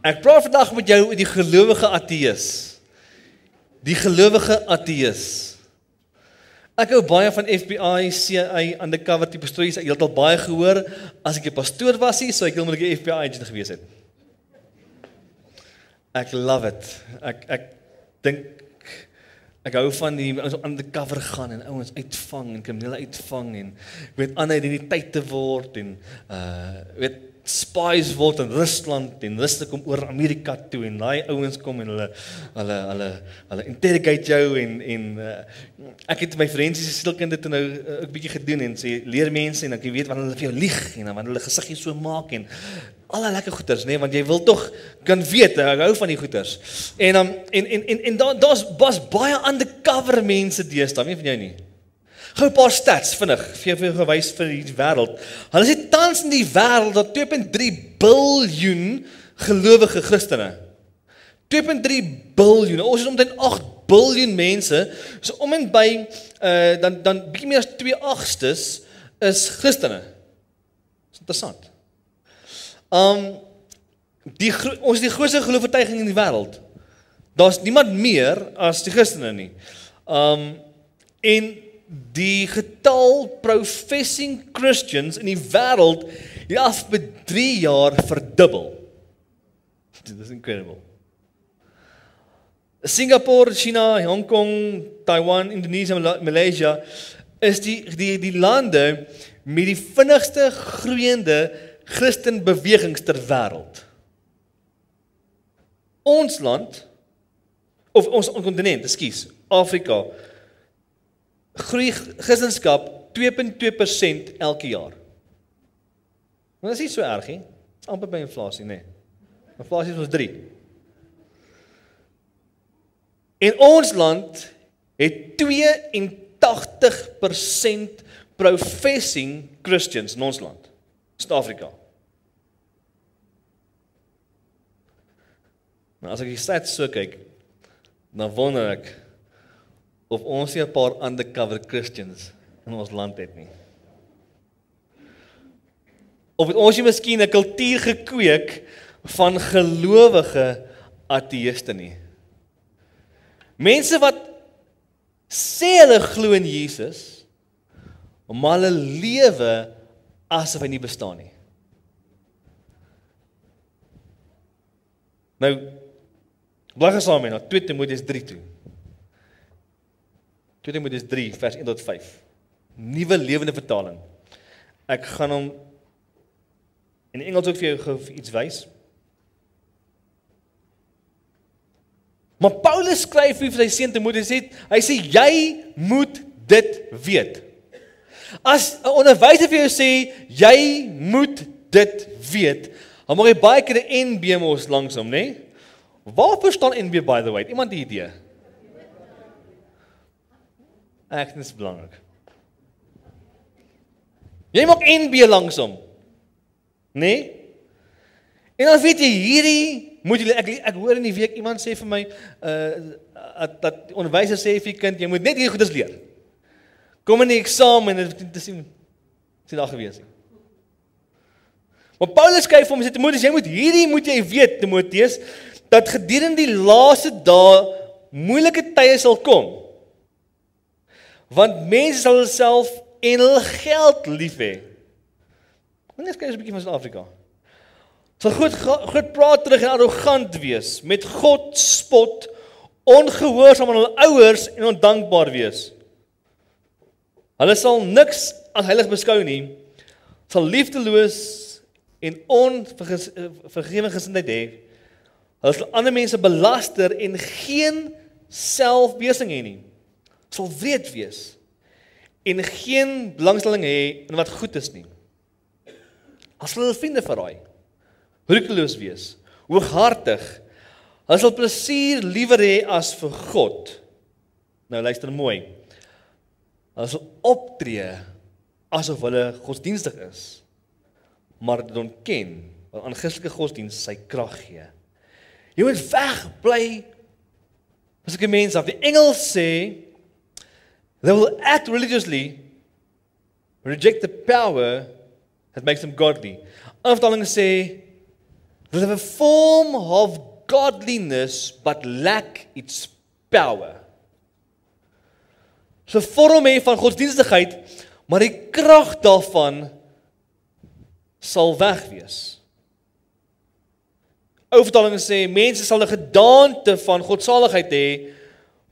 Ek praat vandag met jou oor die gelowige ateïs. Die gelowige ateïs. Ek hou baie van FBI, CIA, undercover tipe stories. Ek het al baie gehoor. As ek 'n pastoor was hier, sou ek heeltemal 'n FBI agent gewees het. Ek love it. Ek dink ek hou van die ouens op undercover gaan en ouens uitvang en kriminele uitvang en weet ander identiteite word en weet spies word in Rusland en Rusland kom oor Amerika toe en daai ouens kom en hulle interrogate jou en ek het my forensiese sielkunde toe nou 'n bietjie gedoen en sê leer mense en dan jy weet wanneer hulle vir jou lieg en wanneer hulle gesiggie so maak en alle lekker goeters, nee, want jy wil tog kan weet, ek hou van die goeters. En daar's baie undercover mense deesdae, nie van jou nie. Gou 'n paar stats vinnig vir jou gewys vir die wêreld. Hulle sê tans in die wêreld dat 2.3 biljoen gelowige Christene. 2.3 biljoen. Ons is omtrent 8 biljoen mense. So om en by dan bietjie meer as 2/8 is Christene. Dis interessant. Ons is die grootste geloofsvertuiging in die wêreld. Daar's niemand meer as die Christene nie. En die getal professing Christians in die wêreld het afgelope 3 jaar verdubbel. Dit is incredible. Singapore, China, Hong Kong, Taiwan, Indonesië, Malaysia is die lande met die vinnigste groeiende Christenbewegings ter wêreld. Ons land, of ons kontinent, ekskuus, Afrika, groei Christendom 2.2% elke jaar. Maar dit is nie so erg nie. Amper by inflasie, nee. Inflasie is ons 3. En ons land het 82% professing Christians in ons land. Suid-Afrika. Nou as ek die stats so kyk, dan wonder ek of ons nie 'n paar undercover Christians in ons land het nie. Of het ons nie miskien 'n kultuur gekweek van gelowige ateïste nie. Mense wat sê hulle glo in Jesus, maar hulle lewe asof hy nie bestaan nie. Nou, blaai saam met na 2 Timoteus 3 toe. 2 Timoteus 3 vers 1 tot 5. Nuwe lewende vertaling. Ek gaan hom in Engels ook vir jou iets wys. Maar Paulus skryf vir sy seun Timoteus, hy sê jy moet dit weet. As 'n onderwyser vir jou sê jy moet dit weet, dan mag jy baie keer 'n NB mos langsom, né? Nee? Waarvoor staan NB by the way? Iemand die idee? Ek dis belangrik. Jy mag NB langsom. Né? Nee? En dan weet jy hierdie moet jy ek hoor in die week iemand sê vir my dat die onderwyser sê vir die kind jy moet net hierdie goeders leer. Kom in die eksamen en dit is daar gewees. Maar Paulus skryf vir hom sê Timoteus, jy moet weet Timoteus dat gedurende die laaste dae moeilike tye sal kom. Want mense sal hulself en hul geld lief hê. Wanneer kyk ons 'n bietjie van Suid-Afrika? Sal groot praat terug en arrogant wees, met God spot, ongehoorsaam aan hul ouers en ondankbaar wees. Hulle sal niks as heilig beskou nie, sal liefdeloos en onvergewe gesindheid hê. Hulle sal ander mense belaster en geen selfbeheersing hê nie. Sal wreed wees en geen belangstelling hê in wat goed is nie. As hulle vriende verraai, roekeloos wees, hooghartig, hulle sal plesier liewer hê as vir God. Nou luister mooi. Hulle sal optree asof hulle godsdienstig is, maar dit ontken wat aan Christelike godsdienst sy krag gee. Jy moet wegbly as ek 'n mens af. Die Engels sê they will act religiously, reject the power that makes them godly. Afdaling sê They have a form of godliness, but lack its power. So 'n vorm hê van godsdienstigheid, maar die krag daarvan sal weg wees. Ou vertalinge sê, mense sal 'n gedaante van godsaligheid hê,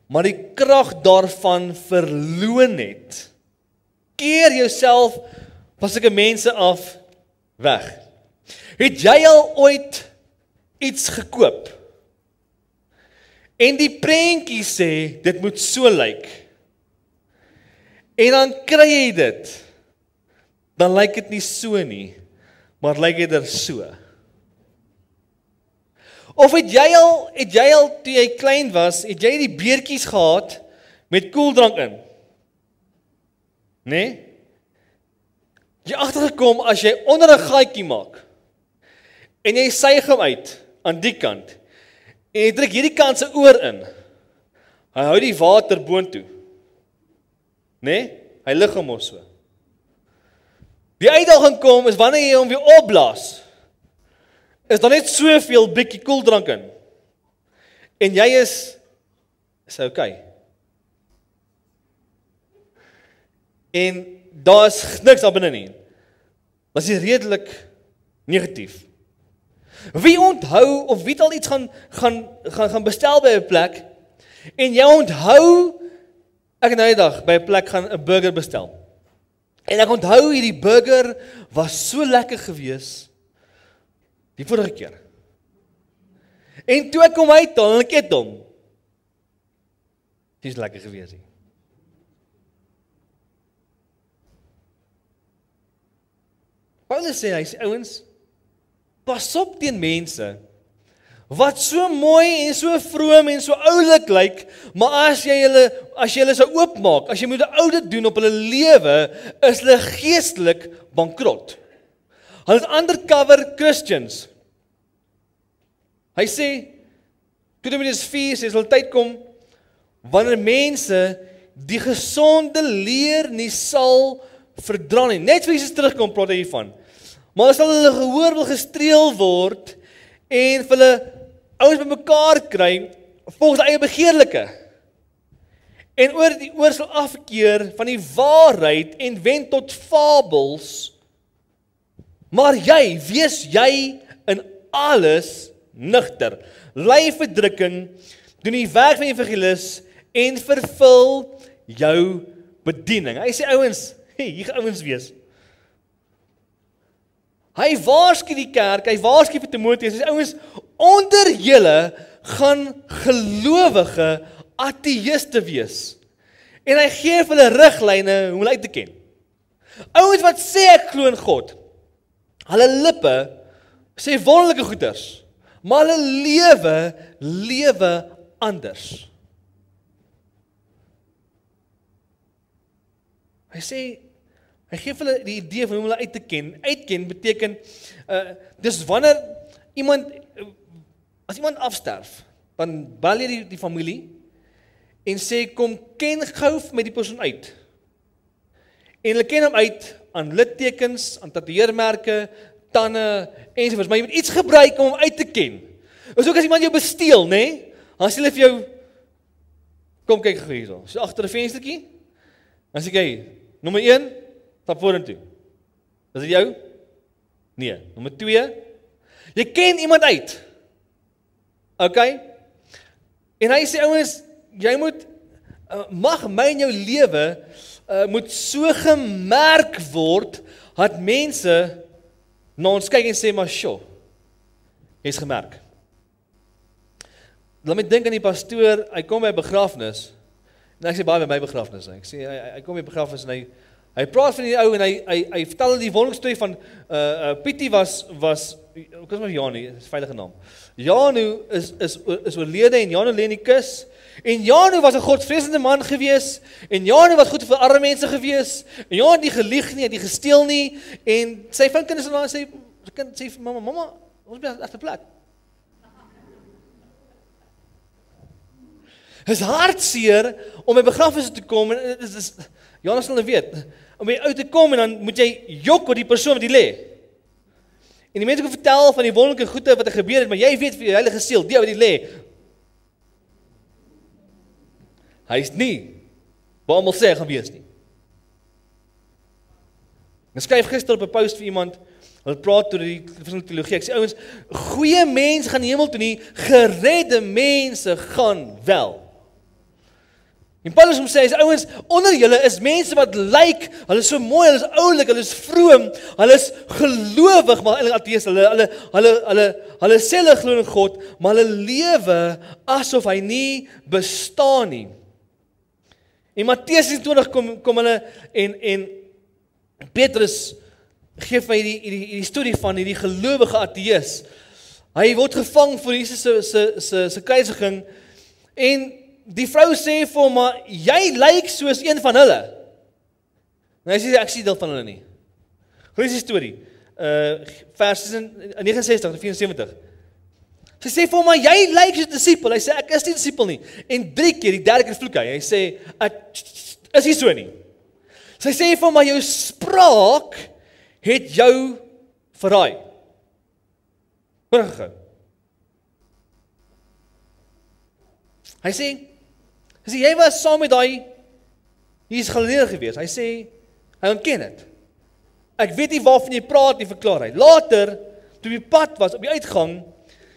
maar die krag daarvan verloon het. Keer jouself van sulke mense af weg. Het jy al ooit iets gekoop? En die prentjie sê, dit moet so lyk. En dan kry jy dit. Dan lyk dit nie so nie, maar lyk dit er so. Of het jy al toe jy klein was, het jy die beertjies gehad met koeldrank in? Nee? Jy agtergekom as jy onder 'n gaatjie maak en jy suig hom uit aan die kant en jy druk hierdie kant se oor in. Hy hou die water boontoe. Nee? Hy lig hom mos so. Die uitdaging kom is wanneer jy hom weer opblaas. Is daar net soveel bietjie koeldrank in. En jy is okay. En daar is niks daar binne nie. Was jy redelik negatief. Wie onthou of wie het al iets gaan bestel by 'n plek en jy onthou ek het nou die dag by 'n plek gaan 'n burger bestel. En ek onthou hierdie burger was so lekker gewees die vorige keer. En toe ek kom uithaal en ek eet hom. Dis lekker gewees nie. Paulus sê, hy sê ouens, pas op teen mense wat so mooi en so vroom en so oulik lyk, maar as jy hulle sou oopmaak, as jy moet 'n audit doen op hulle lewe, is hulle geestelik bankrot. Hulle is undercover Christians. Hy sê, 2 Timoteus 4 sê, sal tyd kom, wanneer mense die gesonde leer nie sal verdra nie. Net vir Jesus terugkom, praat hy hiervan. Maar as hulle gehoor wil gestreel word, en vir hulle ouens bymekaar kry, volgens eie begeerlike, en oor sal afkeer van die waarheid, en wend tot fabels, maar wees jy in alles nugter, ly verdrukking, doen die werk van die evangelis, en vervul jou bediening. Hy sê ouens, hier gaan ouens wees. Hy waarsku die kerk, hy waarsku vir Timoteus, hy sê ouens, onder julle gaan gelowige ateïste wees. En hy gee vir hulle riglyne hoe hulle uit te ken. Ouens wat sê ek glo in God, hulle lippe sê wonderlike goeders, maar hulle lewe anders. Hy sê, hy gee vir hulle die idee van hoe hulle uit te ken. Uitken beteken, dis wanneer as iemand afsterf, dan bel jy die familie, en sê, kom ken gou met die persoon uit. En hulle ken hom uit, aan littekens, aan tatoeëermerke, tande, ensovoorts, maar jy moet iets gebruik om hom uit te ken. Is ook as iemand jou besteel, nee? Dan sê hulle vir jou, kom kyk gou hierso, so agter 'n venstertjie, dan sê jy, nommer 1, stap vorentoe. Is dit jou? Nee. Nommer 2, jy ken iemand uit. Okay? En hy sê, ouens, jy moet, mag my in jou lewe, moet so gemerk word, dat mense na ons kyk en sê, maar sjoe, jy is gemerk. Laat my dink aan die pastoor, hy kom by 'n begrafnis, en ek sê baie by my begrafnis, ek sê, hy kom by 'n begrafnis, en hy praat van die ou, en hy vertel die wonderlike storie van, Pietie was, ek is maar Janu, is 'n veilige naam. Janu is oorlede, en Janu lê in die kus, en Janu was 'n godsvreesende man gewees, en Janu was goed vir arme mense gewees, en Janu het nie gelieg nie, het nie gesteel nie, en sy kinders en sy kind sê vir mamma, ons is by die regte plek. Is hartseer om by begrafnisse te kom, en Jonas sal nou weet, om by uit te kom, en dan moet jy jok oor die persoon wat die lê. En die mense kan vertel van die wonderlike goede wat gebeur het, maar jy weet vir jou Heilige Siel, die wat die lê. Hy is nie, waar almal sê hy gaan wees nie. Ek skryf gister op 'n post vir iemand, hulle praat oor die verskillende teologie. Ek sê ouens, goeie mense gaan hemel toe nie, geredde mense gaan wel. En Paulus hom sê, ouens, onder julle is mense wat lyk, hulle is so mooi, hulle is oulik, hulle is vroom, hulle is gelowig, maar eintlik ateïs, hulle sê hulle glo in God, maar hulle lewe asof hy nie bestaan nie. En Matteus 26 kom hulle en Petrus gee vir die storie van hierdie gelowige ateïs. Hy word gevang voor Jesus se kruisiging en die vrou sê vir hom, maar jy lyk soos een van hulle. En hy sê, ek sien deel van hulle nie. Lees die storie, vers 69 en 74. Sy sê vir hom, maar jy lyk soos 'n disipel. Hy sê, ek is nie 'n disipel nie. En 3 keer, die 3de keer vloek hy. Hy sê, ek is nie so nie. Sy sê vir hom, maar jou spraak het jou verraai. Hoor gou. Hy sê, jy was saam met daai Jesus Galileër gewees. Hy sê, hy ontken dit. Ek weet nie waarvan jy praat nie, verklaar hy. Later, toe die pad was, op die uitgang,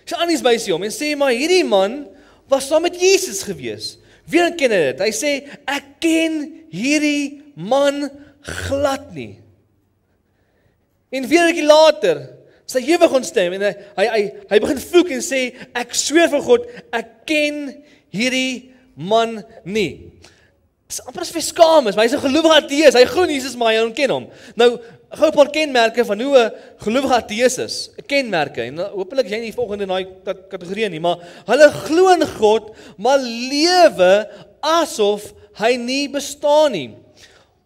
sy Annies by sy hom en sê, maar hierdie man was saam met Jesus gewees. Wie ontken dit? Hy sê, ek ken hierdie man glad nie. En weer 'n bietjie later, sy ewig ontstem en hy begin vloek en sê, ek sweer vir God, ek ken hierdie man nie. Dis amper as hy skaam is, maar hy's 'n gelowige ateïs, hy glo in Jesus, maar hy ontken hom. Nou, gou 'n paar kenmerke van hoe 'n gelowige ateïs is, kenmerke, en hopelik jy nie volgende in daai kategorie nie, maar hulle glo in God, maar lewe asof hy nie bestaan nie.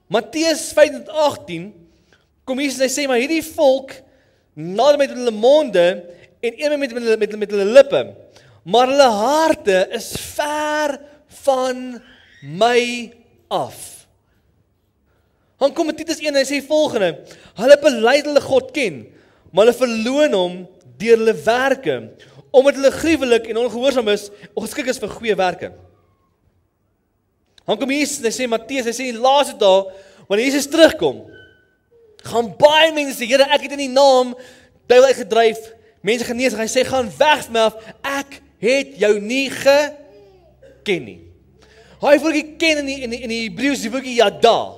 Matteus 5:18 kom Jesus en hy sê, maar hierdie volk nader met hulle monde en een met hulle lippe, maar hulle harte is ver van my af. Dan kom Titus 1 en hy sê volgende, hulle bely hulle God ken, maar hulle verloon hom deur hulle werke, omdat hulle gruwelik en ongehoorsaam is, ongeskik is vir goeie werke. Dan kom Jesus en hy sê, Matteus, hy sê in die laaste dae, wanneer Jesus terugkom, gaan baie mense sê, Here, ek het in die naam duiwel uitgedryf, mense genees, hy sê, gaan weg van my af, ek het jou nie geken nie. Hy woordjie ken in die Hebreëus, die woordjie yada.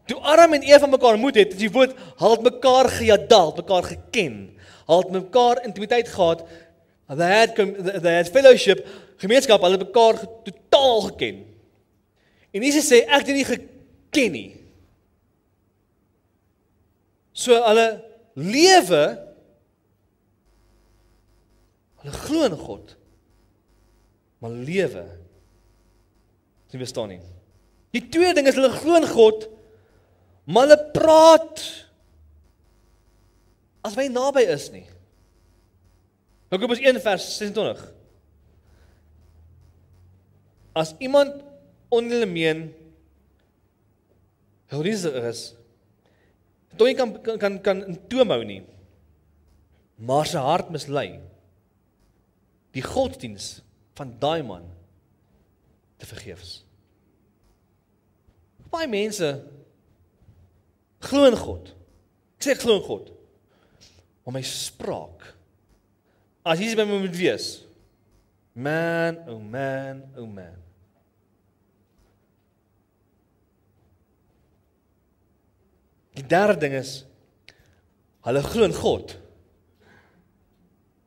Toe Adam en Eva mekaar ontmoet het, die woord, hulle het mekaar geyada, het mekaar geken, hulle het mekaar intimiteit gehad, they had fellowship, gemeenskap, hulle het mekaar totaal geken. En Jesus sê, ek het nie geken nie. So hulle lewe, hulle glo in God, maar lewe is nie bestaan nie. Die tweede ding is, hulle glo in God, maar hulle praat as hy naby is nie. Jakobus 1 vers 26. As iemand onder hulle meen, hoe is, dat hy kan in toom hou nie, maar sy hart mislei, die godsdiens van daai man te vergeefs. Baie mense glo in God. Ek sê ek glo in God. Maar my spraak, as Jesus by my moet wees, man, oh man, oh man. Die derde ding is, hulle glo in God,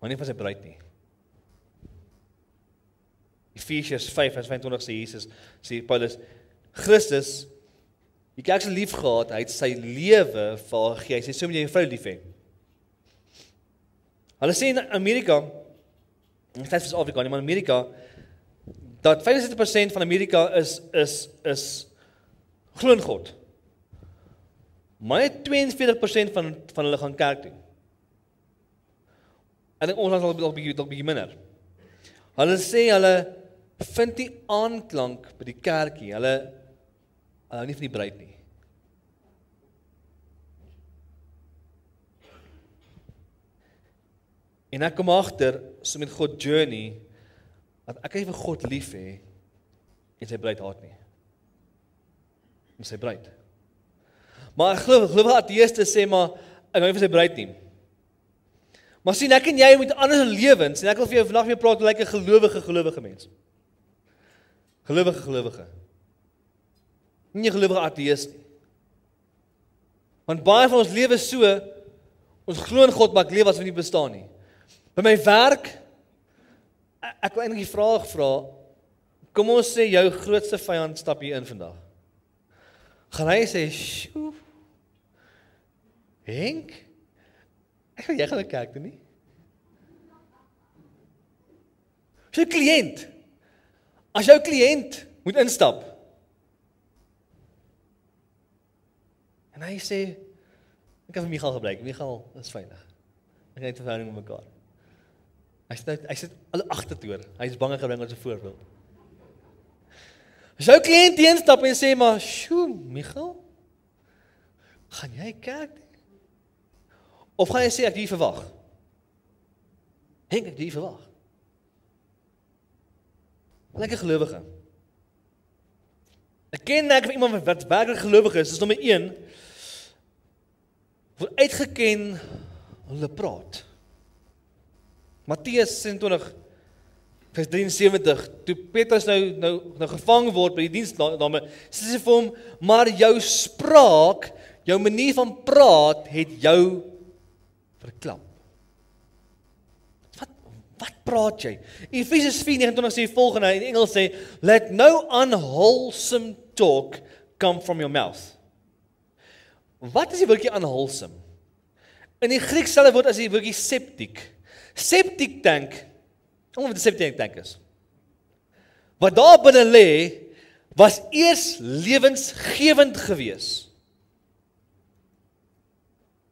maar nie van sy bruid nie. Efesiërs 5 vers 25 sê Jesus, sê Paulus, Christus, die kerk se lief gehad, hy het sy lewe vir haar gegee, hy sê, so moet jy jou vrou lief hê. Hulle sê in Amerika, in Suid-Afrika nie, maar in Amerika, dat 65% van Amerika is glo in God. Maar net 42% van hulle gaan kerk toe. Ek dink ons land sal dalk bietjie minder. Hulle sê hulle vind nie aanklank by die kerkie. Hulle hou nie van die bruid nie. En ek kom agter, so met God journey, dat ek nie vir God lief hê, en sy bruid haat nie. En sy bruid. Maar ek glo ateëste sê maar, ek hou nie vir sy bruid nie. Maar sien, ek en jy moet ander lewens, en ek wil vir jou vandag weer praat, like 'n gelowige mens. Gelowige. Nie 'n gelowige ateïs nie. Want baie van ons lewe so, ons glo in God, maar ek leef as hy nie bestaan nie. By my werk, ek wil eintlik die vraag vra, kom ons sê jou grootste vyand stap hier in vandag. Gaan hy sê, "Sjoe, Henk, ek wil jy gaan 'n kerk toe nie." Jou kliënt, as jou kliënt moet instap, en hy sê, ek kan vir Michael gebruik, Michael is veilig, ek het 'n verhouding met mekaar. Hy sit alle agtertoer, hy is bang gebring as 'n voorbeeld. As jou kliënt instap en sê, maar, "Sjoe, Michael, gaan jy kerk toe? Of gaan jy sê, ek het hier verwag? Henk, ek het hier verwag." Lekker gelowige. Ek ken vir iemand wat werklik gelowig is nommer 1, word uitgeken hulle praat. Matteus 26 vers 73, toe Petrus nou gevang word by die diensdame, sê sy vir hom, maar jou spraak, jou manier van praat, het jou verklap. Wat praat jy? Efesiërs 4:29 sê volgende, in Engels sê, let no unwholesome talk come from your mouth. Wat is die woordjie unwholesome? In die Grieks selfe woord is die woordjie septic. Septic tank, wat 'n septic tank is. Wat daar binne lê, was eers lewensgewend gewees.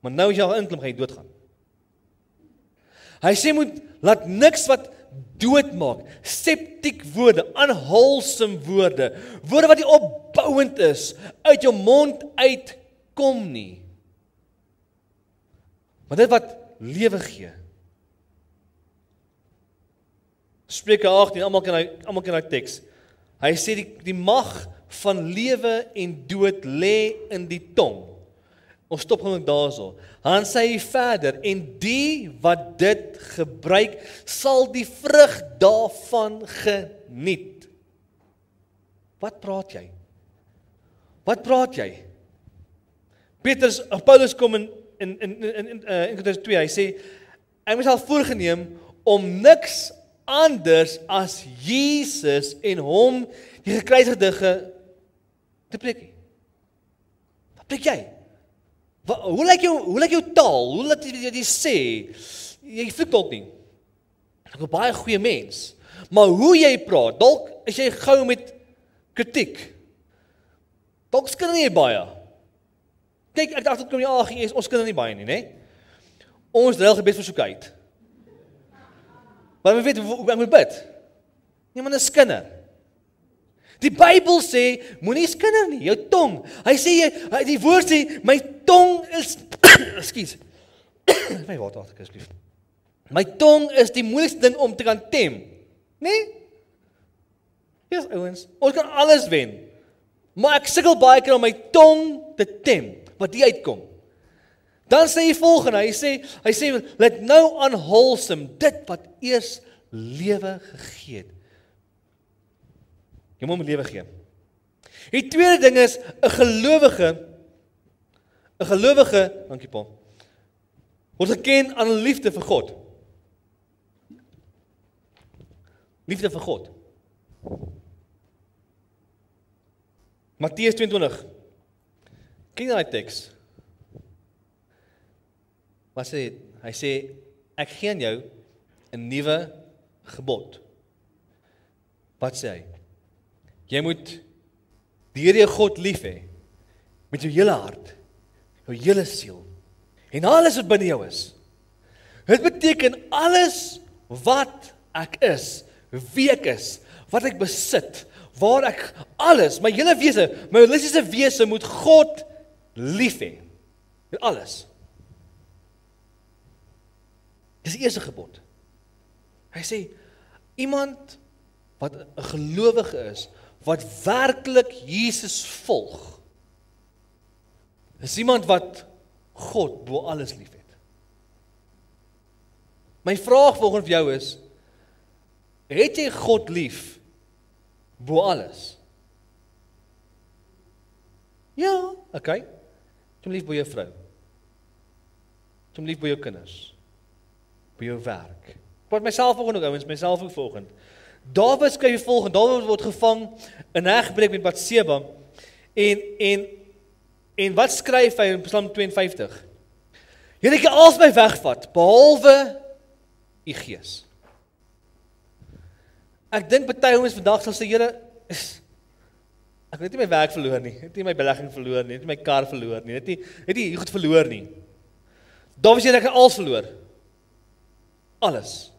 Maar nou as jy al inklim, gaan jy doodgaan. Hy sê laat niks wat dood maak, septiek woorde, unwholesome woorde wat nie opbouend is, uit jou mond uitkom nie. Maar dit wat lewe gee. Spreuke 18, almal kan hy teks. Hy sê die mag van lewe en dood lê in die tong. Ons stop gewoon daarso. Dan sê hy verder, en die wat dit gebruik, sal die vrug daarvan geniet. Wat praat jy? Wat praat jy? Paulus kom in 2, hy sê, hy het al voorgenem om niks anders as Jesus en hom, die gekruisigde, te preek. Wat preek jy? Hoe lyk jou taal? Hoe laat jy sê? Jy vloek dalk nie. Ek is 'n baie goeie mens. Maar hoe jy praat, dalk is jy gou met kritiek. Dalk skinder jy baie. Kyk, ek dink kom die AGS, ons skinder nie baie nie, né? Ons deel gebedsversoek uit. Maar jy weet hoe ek moet bid. Nee, maar 'n skinder. Die Bybel sê, moenie skinder nie, jou tong. Hy sê, die woord sê, my tong is, ekskuus, my water asseblief. My tong is die moeilikste ding om te kan tem. Nee? Ja, ouens, ons kan alles wen. Maar ek sukkel baie keer om my tong te tem, wat die uitkom. Dan sê hy volgende, hy sê, let no unwholesome, dit wat eers lewe gegee het. Jy moet lewe gee. Die tweede ding is, 'n gelowige, dankie Paul, word geken aan liefde vir God. Liefde vir God. Matteus 22. Kyk na die teks. Wat sê hy? Hy sê, ek gee aan jou 'n nuwe gebod. Wat sê hy? Jy moet die Here jou God lief hê, met jou hele hart, jou hele siel, en alles wat binne jou is. Dit beteken alles wat ek is, wie ek is, wat ek besit, waar ek alles, my hele wese, my holistiese wese moet God lief hê. Met alles. Dis die eerste gebod. Hy sê, iemand wat 'n gelowige is, wat werklik Jesus volg, is iemand wat God bo alles lief het. My vraag volgens vir jou is, het jy God lief bo alles? Ja, okay. Het hom lief bo jou vrou. Het hom lief bo jou kinders. Bo jou werk. Wat myself volgende ouens, myself ook volgende. Dawid skryf volgende, Dawid word gevang in 'n egbreek met Batseba en wat skryf hy in Psalm 52? Here, ek alles my wegvat, behalwe u gees. Ek dink party ouens vandag sal sê, Here, ek het nie my werk verloor nie, het nie my belegging verloor nie, het nie my kar verloor nie, het nie goed verloor nie. Dawid sê ek het alles verloor. Alles.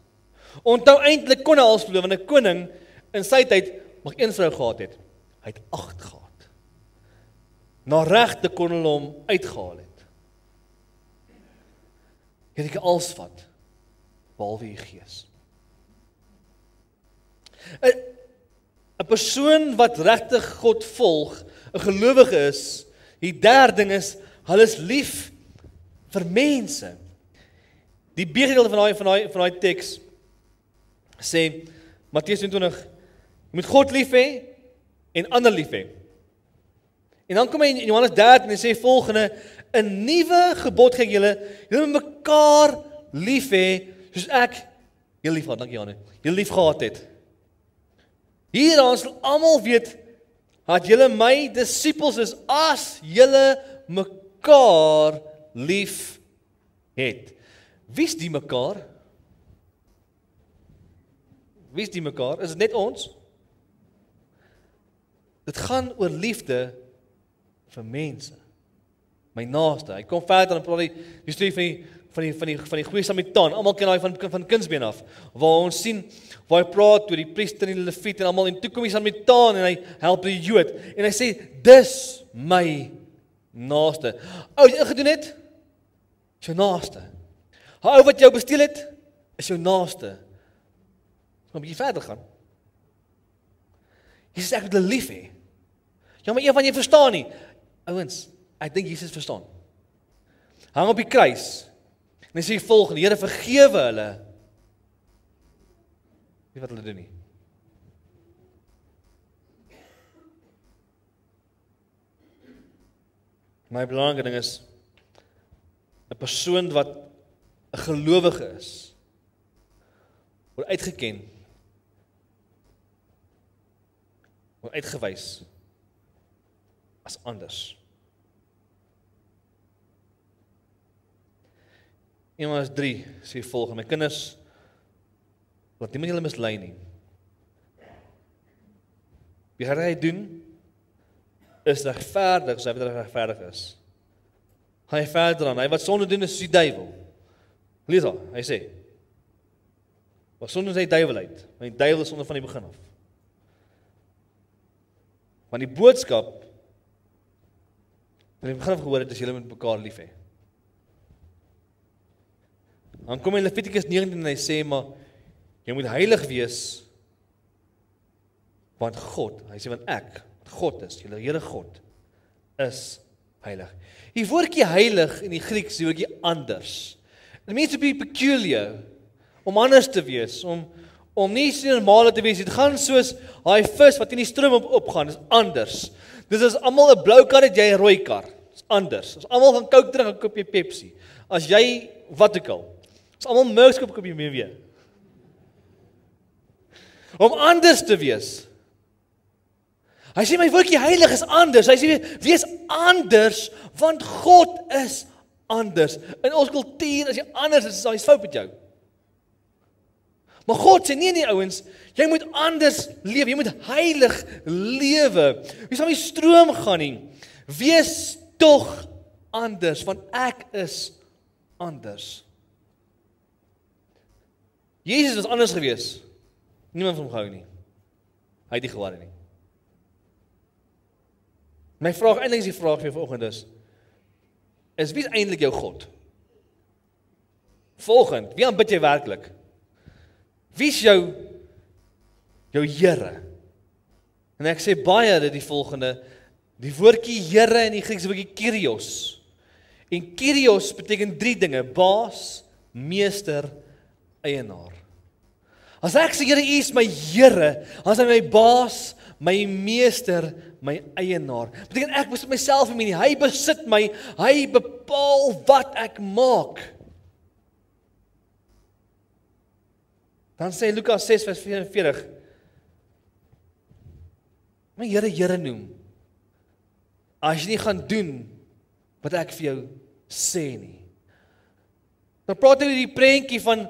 Onthou eintlik kon hy alles verloor, want 'n koning in sy tyd mag een vrou gehad het. Hy het 8 gehad. Na regte kon hulle hom uitgehaal het. Jy het alles vat, behalwe die gees. 'n persoon wat regtig God volg, 'n gelowige is, die derde ding is, hulle is lief vir mense. Die B-gedeelte van daai teks sê, Matteus 22, jy moet God lief hê en ander lief hê. En dan kom hy in Johannes 13 en sê volgende, 'n nuwe gebod gee ek julle moet mekaar lief hê, soos ek julle lief gehad, dankie Janne, julle lief gehad het. Hieraan sal almal weet, dat julle my disippels is, as julle mekaar lief het. Wie's die mekaar? Wie's die mekaar? Is dit net ons? Dit gaan oor liefde vir mense. My naaste. Hy kom verder en praat die storie van die goeie Samaritaan. Almal ken daai van kindsbeen af. Waar ons sien waar hy praat oor die priester en die leviet en almal en toe kom die Samaritaan en hy help die Jood en hy sê dis my naaste. Ou wat jy ingedoen het? Is jou naaste. Ou wat jou besteel het, is jou naaste. Maar 'n bietjie verder gaan. Jesus sê ek wil hulle lief hê. Ja, maar een van jy verstaan nie. Ouens, ek dink Jesus verstaan. Hang op die kruis. En hy sê volgende, Here vergewe hulle. Nie wat hulle doen nie. My belangrike ding is 'n persoon wat 'n gelowige is, word uitgeken, word uitgewys as anders. Johannes 3 sê volgende, my kinders, laat niemand julle mislei nie. Wie hy doen, is regverdig, as hy wat regverdig is. Hy verder aan, hy wat sonde doen is die duiwel. Lees al, hy sê, wat sonde is hy duiwel uit, want die duiwel is sonde van die begin af. Want die boodskap, in die begin af gehoor het, is julle met mekaar lief hê. Dan kom in Levitikus 19 en hy sê, maar jy moet heilig wees, want God, hy sê, want ek, God is, julle Here God, is heilig. Die woordjie heilig in die Grieks, die woordjie anders. It means to be peculiar, om anders te wees, om nie so normale te wees. Dit gaan soos daai vis wat in die stroom opgaan, is anders. Dis as almal 'n blou kar het, jy 'n rooi kar. Dis anders. As almal gaan Coke drink, dan koop jy Pepsi. As jy wat ook al. As almal Milk koop, koop jy meer. Om anders te wees. Hy sê my woordjie heilig is anders. Hy sê wees anders want God is anders. In ons kultuur as jy anders is, hy's fout met jou. Maar God sê nee ouens, jy moet anders lewe. Jy moet heilig lewe. Jy sal nie stroom gaan nie. Wees tog anders want ek is anders. Jesus was anders gewees. Niemand van hom gehou nie. Hy het nie gewaar nie. My vraag, eintlik is die vraag vir vanoggend is wie is eintlik jou God? Vanoggend, wie aanbid jy werklik? Wie is jou Here? En ek sê baie dit die volgende, die woordjie Here in die Grieks woordjie Kyrios. En Kyrios beteken 3 dinge, baas, meester, eienaar. As ek sê Here, U is my Here, as hy my baas, my meester, my eienaar. Beteken ek besit myself in nie, hy besit my, hy bepaal wat ek maak. Dan sê Lukas 6 vers 44, my Here, Here noem, as jy nie gaan doen, wat ek vir jou sê nie. Dan praat hy oor die prentjie van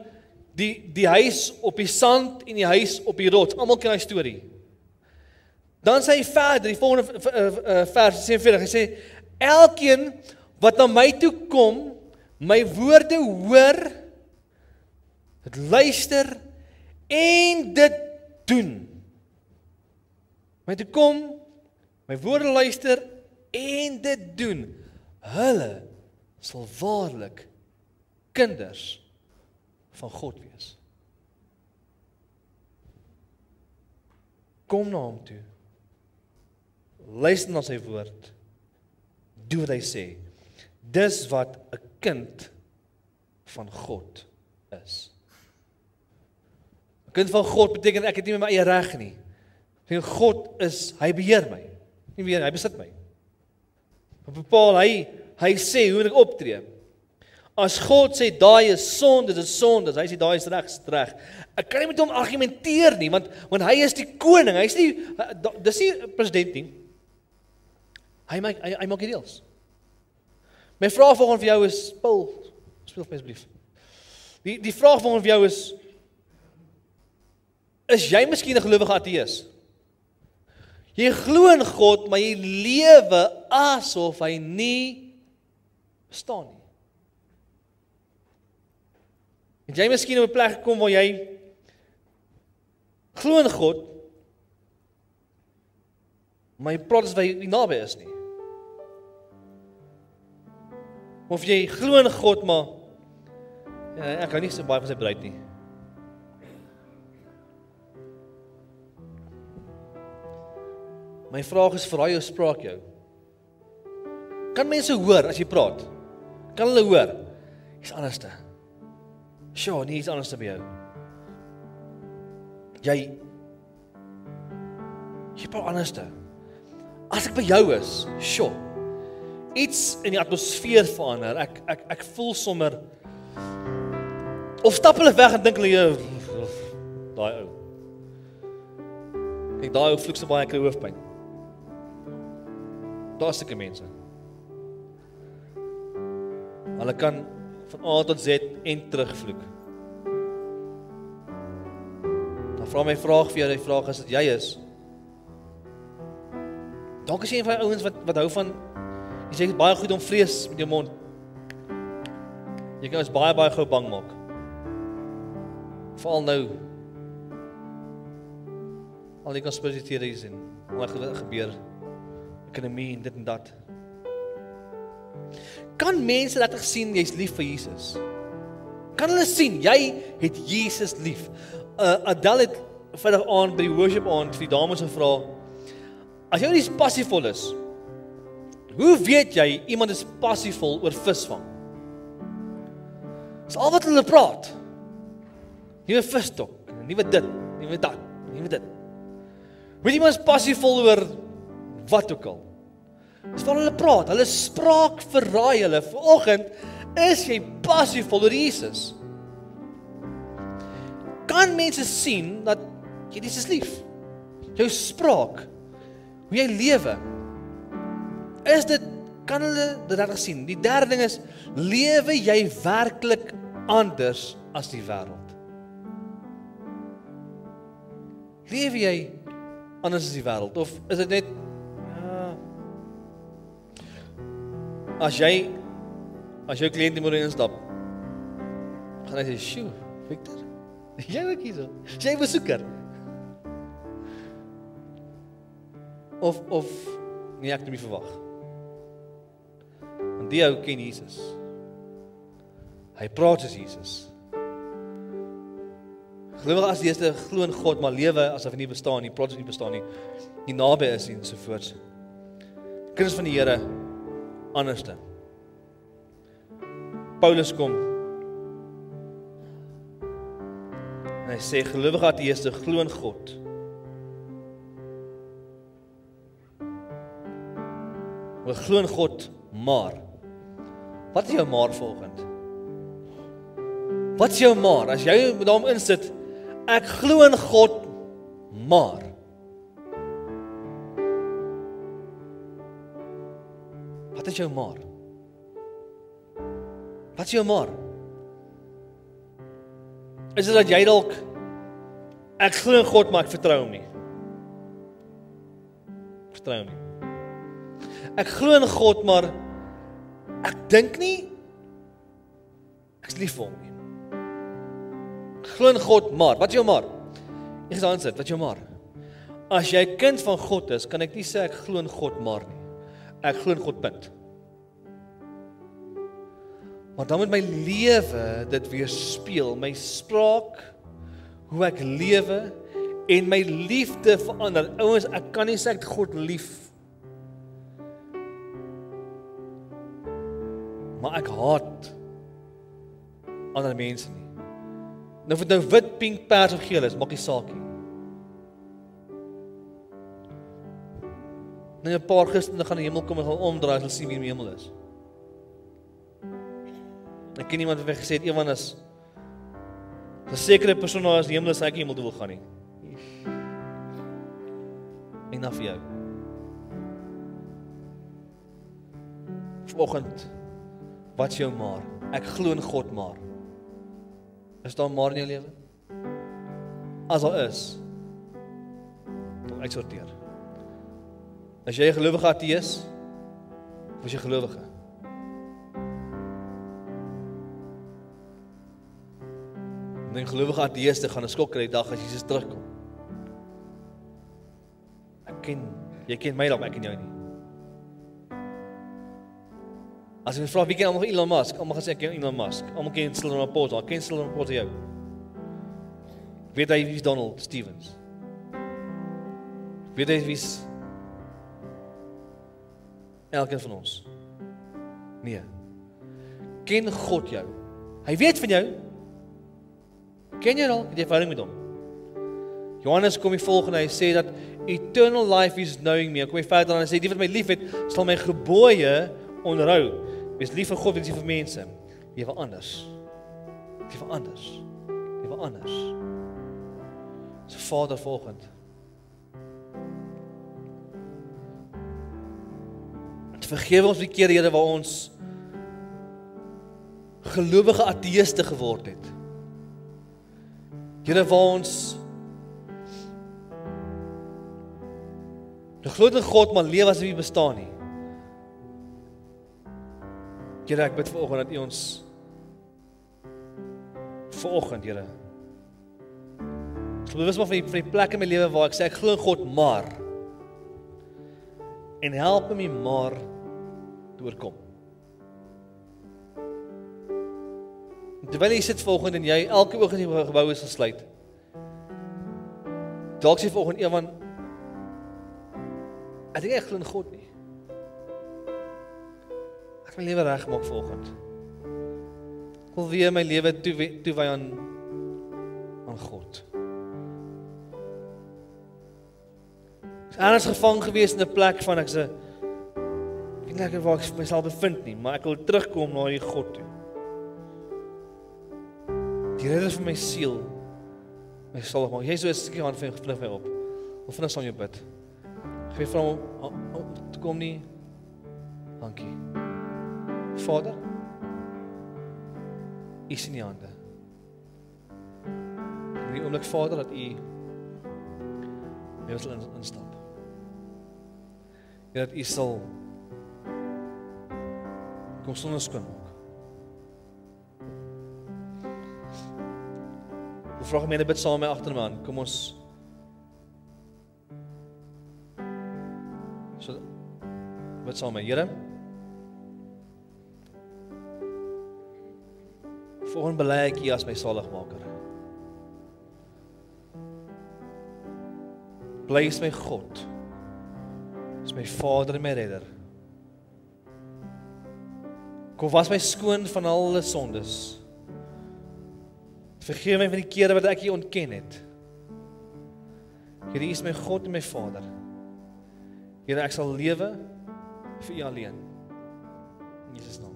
die huis op die sand en die huis op die rots. Almal ken daai storie. Dan sê hy verder, die volgende vers 47, hy sê, elkeen wat na my toe kom, my woorde hoor, dit luister en dit doen. My toe kom, my woorde luister en dit doen. Hulle sal waarlik kinders van God wees. Kom na hom toe. Luister na sy woord. Doen wat hy sê. Dis wat 'n kind van God is. 'n Kind van God beteken ek het nie my eie reg nie. God is, hy beheer my. Nie beheer, hy besit my. Op bepaal hy sê hoe ek optree. As God sê daai is sonde, dit is sonde. Hy sê daai is reg, is reg. Ek kan nie met hom argumenteer nie, want hy is die koning. Hy is nie dis nie president nie. Hy maak die reëls. My vraag volgens vir jou is, Paul, speel vir my asseblief. Die vraag volgens vir jou is jy miskien 'n gelowige ateïs? Jy glo in God, maar jy lewe asof hy nie bestaan nie. Het jy miskien op 'n plek gekom waar jy glo in God, maar jy praat asof hy nie naby is nie. Of jy glo in God, maar ek kan nie so baie van sy bereid nie. My vraag is, verraai jou spraak jou. Kan mense hoor as jy praat? Kan hulle hoor? Jy's anderste. Sjoe, nie iets anderste by jou. Jy praat anderste. As ek by jou is, sjoe, iets in die atmosfeer verander. Ek voel sommer, of stap hulle weg en dink hulle, daai ou. Kyk, daai ou vloek so baie, ek kry hoofpyn. Daar sulke mense. Hulle kan van A tot Z en terugvloek. Dan vra my vraag vir jou, die vraag is dat jy is. Dalk is jy een van die ouens wat hou van, jy sê baie goed om vrees met jou mond. Jy kan ons baie gou bang maak. Veral nou. Al die konspirasieteorieë en wat gebeur. Ekonomie en dit en dat. Kan mense laat sien jy's lief vir Jesus? Kan hulle sien jy het Jesus lief? Adele het Vrydag aand by die worship aand vir die dames gevra, as jy nie passievol is, hoe weet jy iemand is passievol oor visvang? Dis al wat hulle praat. Nuwe visstok, nuwe dit, nuwe dat, nuwe dit. Weet iemand is passievol oor wat ook al. Dis wat hulle praat, hulle spraak verraai hulle. Vanoggend is jy passievol oor Jesus. Kan mense sien dat jy Jesus lief? Jou spraak, hoe jy lewe, kan hulle dit reg sien? Die derde ding is, lewe jy werklik anders as die wêreld? Lewe jy anders as die wêreld? Of is dit net, as jou kliënt die môre instap, gaan hy sê, "Sjoe, Victor, jy ook hier so. Jy besoeker." Of nee, ek het nie verwag. Want die ou ken Jesus. Hy praat soos Jesus. Gelowige ateëste glo in God, maar lewe asof hy nie bestaan nie, praat asof hy nie bestaan nie, nie naby is nie, ensovoorts. Kinders van die Here, anderste. Paulus kom, en hy sê, gelowige ateëste glo in God. Hulle glo in God, maar, wat is jou maar vanoggend? Wat is jou maar? As jy daarom insit, ek glo in God, maar. Wat is jou maar? Wat is jou maar? Is dit dat jy dalk, ek glo in God, maar ek vertrou hom nie. Vertrou hom nie. Ek glo in God, maar ek dink nie, ek is lief vir hom nie. Ek glo in God, maar, wat is jou maar? Ek gaan sit, wat is jou maar? As jy kind van God is, kan ek nie sê ek glo in God maar nie. Ek glo in God punt. Maar dan moet my lewe dit weerspieël, my spraak, hoe ek lewe en my liefde verander. Ouens, ek kan nie sê ek het God lief, maar ek haat ander mense nie. Nou of dit nou wit, pink, pers of geel is, maak nie saak nie. Nou 'n paar Christene gaan in die hemel kom en gaan omdraai as hulle sien wie in die hemel is. Ek ken iemand wat my gesê het, Ewan is 'n sekere persoon as die hemel is, ek nie hemel toe wil gaan nie. En dan vir jou. Vanoggend, wat is jou maar? Ek glo in God maar. Is daar maar in jou lewe? As daar is, dan uitsorteer. As jy 'n gelowige ateïs, of is jy gelowige? En 'n gelowige ateïste gaan 'n skok kry die dag as Jesus terugkom. Jy ken my dalk, ek ken jou nie. As jy vra wie ken almal Elon Musk, almal gaan sê ek ken Elon Musk. Almal ken Cyril Ramaphosa, ken Cyril Ramaphosa jou. Weet jy wie is Donald Stevens? Weet jy wie is elkeen van ons? Nee. Ken God jou? Hy weet van jou. Ken jy al? Het jy verhouding met hom? Johannes kom die volgende, hy sê dat eternal life is knowing me. Kom hy verder en hy sê die wat my lief het, sal my gebooie onderhou. Wees lief vir God, wees lief vir mense. Lewe anders. Lewe anders. Lewe anders. So Vader volgend. Vergewe ons die kere, Here, waar ons gelowige ateïste geword het. Here, waar ons glo in God, maar lewe asof hy bestaan nie. Here, ek bid vanoggend dat U ons vanoggend, Here, ek bewus maar van die plek in my lewe waar ek sê ek glo in God, maar en help my maar te oorkom. Terwyl jy sit vanoggend en jy elke oog in die gebou is gesluit, dalk sê vanoggend Ewan, ek dink ek glo in God nie. Ek my lewe regmaak vanoggend. Ek wil weer my lewe toewy aan God. Ek is anders gevang gewees in 'n plek van ek sê ek weet nie waar ek myself bevind nie, maar ek wil terugkom na die God toe. Die redder van my siel, my salig maak. Jy so 'n stukkie hand van jou gevlug my op. Of vinnig saam jou bid. Ek wil vra om te kom nie. Dankie. Vader, U is in die hande. In die oomblik, Vader, dat U my sal instap. Dat U sal kom sonder skoon maak. Ek vra gemeente bid saam met my agter my aan. Kom ons so bid saam met my. Here, Vanoggend bely ek U as my saligmaker. Bly is my God. Is my Vader en my redder. Kom was my skoon van alle sondes. Vergeef my van die kere wat ek U ontken het. Here, U is my God en my Vader. Here, ek sal lewe vir U alleen. In Jesus naam.